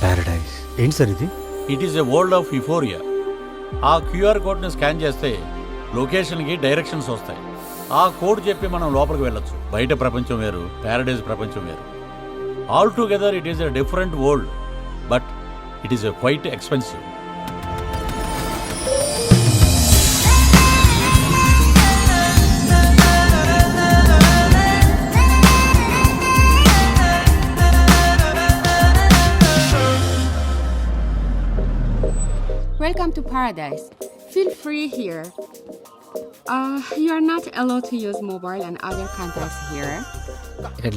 Paradise ఏంటి sir ఇది? It is a world of euphoria. ఆ క్యూఆర్ కోడ్ని స్కాన్ చేస్తే లొకేషన్కి డైరెక్షన్స్ వస్తాయి. ఆ కోడ్ చెప్పి మనం లోపలికి వెళ్ళొచ్చు. బయట ప్రపంచం వేరు, ప్యారడైజ్ ప్రపంచం వేరు. All together it is a different world, but it is a quite expensive. Welcome to paradise. Feel free here. You are not allowed to use mobile and other contacts here.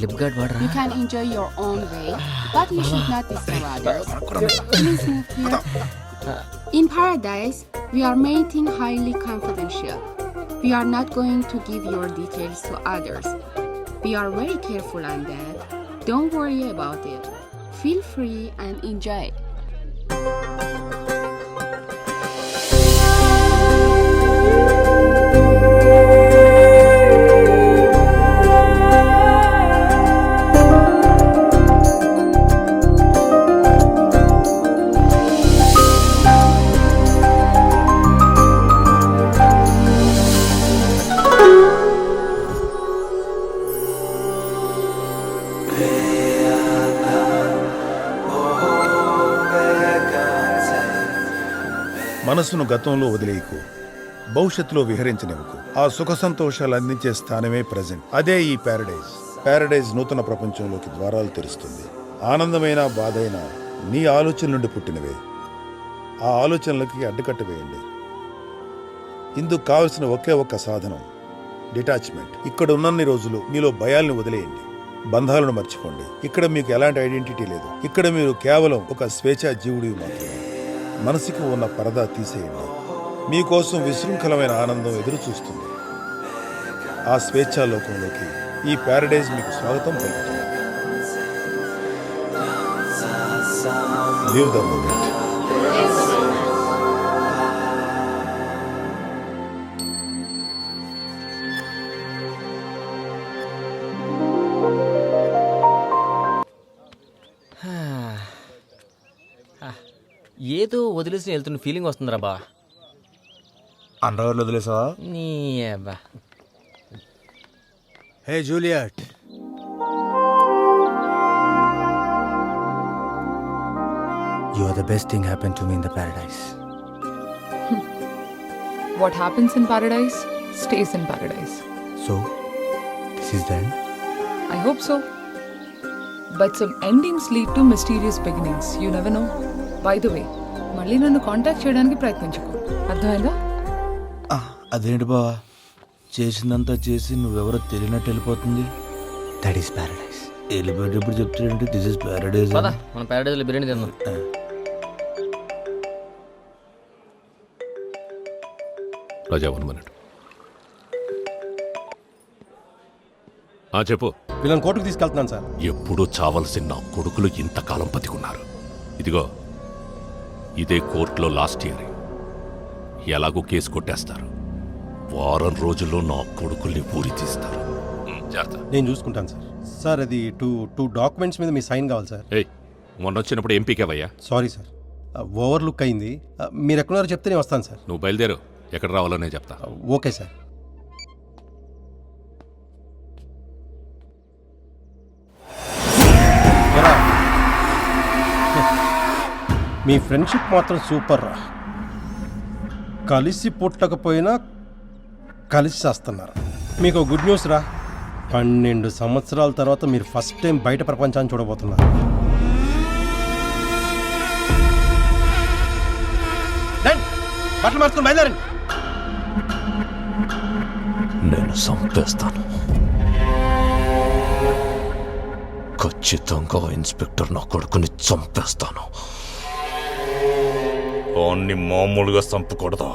Lip guard వాడరా? You can enjoy your own way, but you should not disturb others. Please move here. In paradise, we are making highly confidential. We are not going to give your details to others. We are very careful on that. Don't worry about it. Feel free and enjoy. మనసును గతంలో వదిలేయకు, భవిష్యత్తులో విహరించనివ్వకు. ఆ సుఖ సంతోషాలు అందించే స్థానమే present. అదే ఈ Paradise. Paradise నూతన ప్రపంచంలోకి ద్వారాలు తెరుస్తుంది. ఆనందమైన బాధైన నీ ఆలోచన నుండి పుట్టినవే. ఆ ఆలోచనలకి అడ్డుకట్ట వేయండి. ఇందుకు కావలసిన ఒకే ఒక్క సాధనం డిటాచ్మెంట్. ఇక్కడ ఉన్నన్ని రోజులు మీలో భయాల్ని వదిలేయండి, బంధాలను మర్చిపోండి. ఇక్కడ మీకు ఎలాంటి ఐడెంటిటీ లేదు. ఇక్కడ మీరు కేవలం ఒక స్వేచ్ఛా జీవుడివి మాత్రమే. మనసుకు ఉన్న పరదా తీసేయండి. మీకోసం విశృంఖలమైన ఆనందం ఎదురు చూస్తుంది. ఆ స్వేచ్ఛాలోకంలోకి ఈ ప్యారడైజ్ మీకు స్వాగతం పలుకుతుంది. Leave the moment. ఏదో వదిలేసి వెళ్తున్న ఫీలింగ్ వస్తుందిరా బా. అండర్వేర్లు వదిలేసావా? నీ అబ్బా. హే Juliet, You are the best thing happened to me in the paradise. What happens in paradise stays in paradise. So, this is the end? I hope so. But some endings lead to mysterious beginnings. You never know. By the way, మళ్ళీ నన్ను contact చేయడానికి ప్రయత్నించుకో. అర్థమైందా? అదేంటి బా, చేసిందంతా చేసి నువ్వెవరో తెలియనట్టు వెళ్ళిపోతుంది. That is paradise. వెళ్ళిపోయేటప్పుడు చెప్తాడంటే దిస్ ఇస్ ప్యారడైజ్. పద మనం ప్యారడైజ్లో బిర్యానీ తిందాం. రాజా 1 minute. చెప్పు. వీళ్ళని కోర్టుకు తీసుకెళ్తున్నాను సార్. ఎప్పుడూ చావలసిన నా కొడుకులు ఇంతకాలం బతికున్నారు. ఇదిగో ఇదే కోర్టులో లాస్ట్ ఇయర్. ఎలాగో కేసు కొట్టేస్తారు. వారం రోజుల్లో నా కొడుకుల్ని ఊరి తీస్తారు. నేను చూసుకుంటాను సార్. సార్ అది టూ డాక్యుమెంట్స్ మీద మీ సైన్ కావాలి సార్. మొన్న వచ్చినప్పుడు ఎంపీకేవయ్యా? సారీ సార్, ఓవర్లుక్ అయింది. మీరు ఎక్కడున్నారో చెప్తే నేను వస్తాను సార్. నువ్వు బయలుదేరు, ఎక్కడ రావాలో నేను చెప్తా. Okay sir. మీ ఫ్రెండ్షిప్ మాత్రం సూపర్ రా. కలిసి పుట్టకపోయినా కలిసి చేస్తున్నారు. మీకు గుడ్ న్యూస్ రా. 12 సంవత్సరాల తర్వాత మీరు ఫస్ట్ టైం బయట ప్రపంచాన్ని చూడబోతున్నారు. బట్టలు మార్చుకుని బయలుదేరండి. నేను చంపేస్తాను. ఖచ్చితంగా ఇన్స్పెక్టర్ నా కొడుకుని చంపేస్తాను. వాణ్ణి మామూలుగా చంపకూడదు.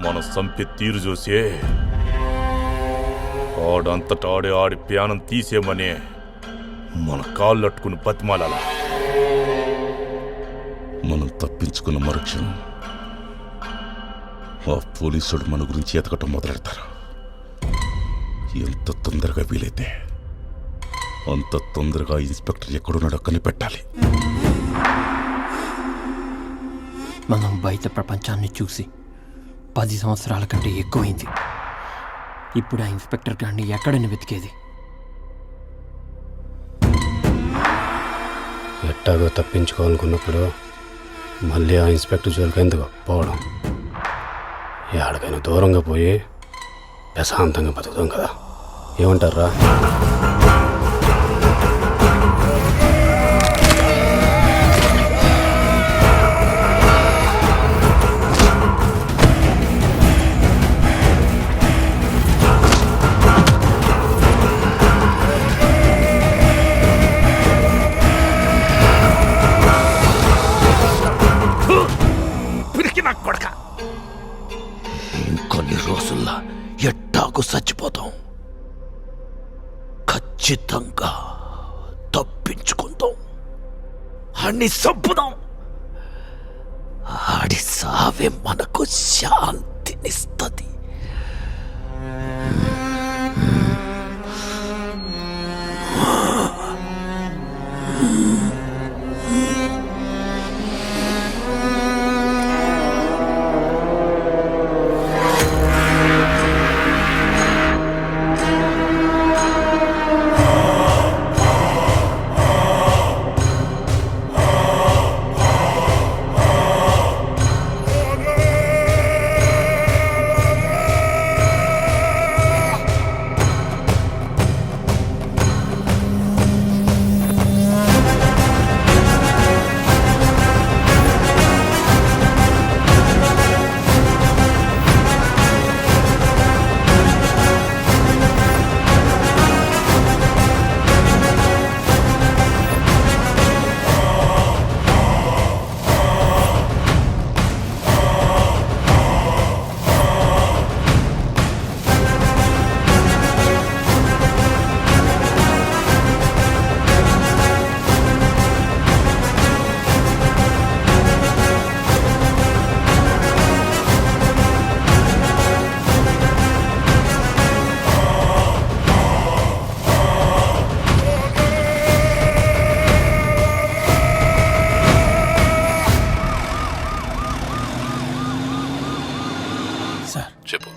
మనం చంపే తీరు చూసి ఆడంతటాడే ఆడి ప్యానం తీసేమని మన కాళ్ళు అట్టుకుని బతిమాలాల. మనం తప్పించుకున్న మరుక్షణం ఆ పోలీసుడు మన గురించి ఎతకటం మొదలెడతారు. ఎంత తొందరగా వీలైతే అంత తొందరగా ఇన్స్పెక్టర్ ఎక్కడున్నాడో కనిపెట్టాలి. మనం బయట ప్రపంచాన్ని చూసి 10 సంవత్సరాల కంటే ఎక్కువైంది. ఇప్పుడు ఆ ఇన్స్పెక్టర్ గారిని ఎక్కడని వెతికేది? ఎట్టాగో తప్పించుకోవాలనుకున్నప్పుడు మళ్ళీ ఆ ఇన్స్పెక్టర్ జోలికి ఎందుకు పోవడం? ఎక్కడికైనా దూరంగా పోయి ప్రశాంతంగా బతుకుతాం కదా, ఏమంటారా? ఇంకొన్ని రోజుల్లో ఎట్టాకు చచ్చిపోతాం. ఖచ్చితంగా తప్పించుకుందాం. అన్ని చంపుదాం. ఆడి సావే మనకు శాంతినిస్తుంది.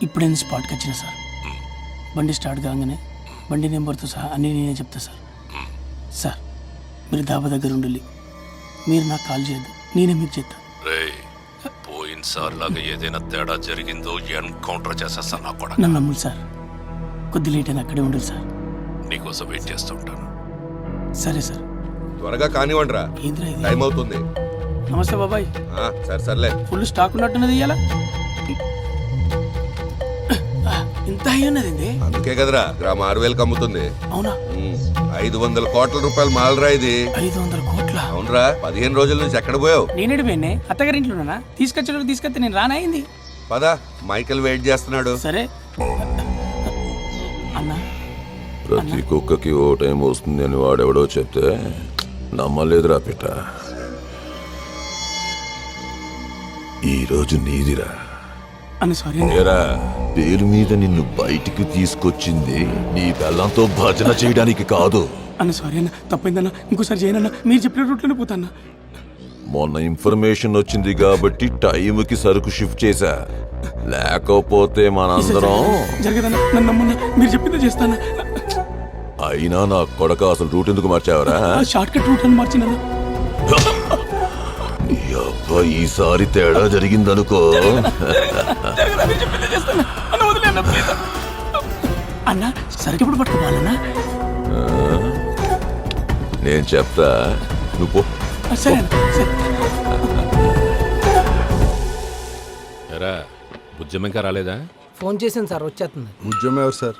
ఇప్పుడే స్పాట్కి వచ్చిన సార్. బండి స్టార్ట్ కాగానే బండి నెంబర్తో సహా అన్నీ నేనే చెప్తా సార్. సార్ మీరు దాబా దగ్గర ఉండాలి. మీరు నాకు కాల్ చేయొద్దు, నేనే మీకు చెప్తా. పోయినసారిలాగా ఏదైనా తేడా జరిగిందో ఎన్కౌంటర్ చేసేస్తా. నా కూడా నన్ను నమ్ములు సార్. కొద్ది లేట్ అయినా అక్కడే ఉండాలి సార్. నీకోసం వెయిట్ చేస్తూ ఉంటాను. సరే సార్. త్వరగా కానివ్వండిరా, ఏంద్రా ఇది? టైం అవుతుంది. నమస్తే బాబాయ్. సరే సర్లే. ఫుల్ స్టాక్ ఉన్నట్టున్నది ఇవాళ. ఇంత హై ఉన్నది. అందుకే కదరా గ్రామ 6,000కి అమ్ముతుంది. అవునా? 500 కోట్ల రూపాయలు మాలరా ఇది. 500 కోట్ల? అవునరా. 15 రోజుల నుంచి ఎక్కడ పోయావు? నేనేడు పోయినే అత్తగారింట్లోనా. తీసుకొచ్చేటప్పుడు తీసుకొస్తే నేను రానయింది. పద, మైకేల్ వెయిట్ చేస్తున్నాడు. సరే అన్నా. ప్రతి కుక్కకి ఓ టైం వస్తుంది అని వాడెవడో చెప్తే నమ్మలేదురా పిట. ఈరోజు నీదిరా. అన్న సారీ. ఏరా, పేరు మీద నిన్ను బయటికి తీసుకొచ్చింది నీ బెల్లంతో భజన చేయడానికి కాదు. అన్న సారీ అన్న, తప్పైందన్న. ఇంకోసారి చేయనన్నా. మీరు చెప్పిన రూట్లోనే పోతాన్నా. మొన్న ఇన్ఫర్మేషన్ వచ్చింది కాబట్టి టైంకి సరుకు షిఫ్ట్ చేశా. లేకపోతే మనందరం జరగదన్నా, నన్ను నమ్మన్నా. మీరు చెప్పిందే చేస్తానా. అయినా నా కొడక అసలు రూట్ ఎందుకు మార్చావరా? షార్ట్ కట్ రూట్ అని మార్చినా. నీ అబ్బా, ఈసారి తేడా జరిగిందనుకో. అన్నా సరికి ఎప్పుడు పట్టుకోవాలన్నా? నేను చెప్తా, నువ్వు సరే సరే. ఎరా, బుజ్జమ్మ ఇంకా రాలేదా? ఫోన్ చేశాను సార్, వచ్చేస్తుంది. ఉద్యమం ఎవరు సార్?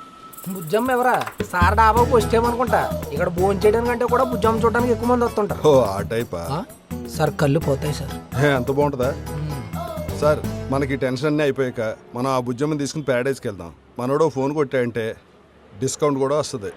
బుజ్జమ్మ ఎవరా? సార్ డాబాకు వచ్చేమనుకుంటా. ఇక్కడ భోజనం చేయడానికంటే కూడా బుజ్జమ్మ చూడడానికి ఎక్కువ మంది వస్తుంటారు. ఓ ఆ టైపా? సార్ కళ్ళు పోతాయి సార్. అంత బాగుంటుందా సార్? మనకి టెన్షన్ అన్నీ అయిపోయాక మనం ఆ బుజ్జమ్మని తీసుకుని ప్యారడైజ్కి వెళ్దాం. మనోడు ఫోన్ కొట్టాయంటే డిస్కౌంట్ కూడా వస్తుంది.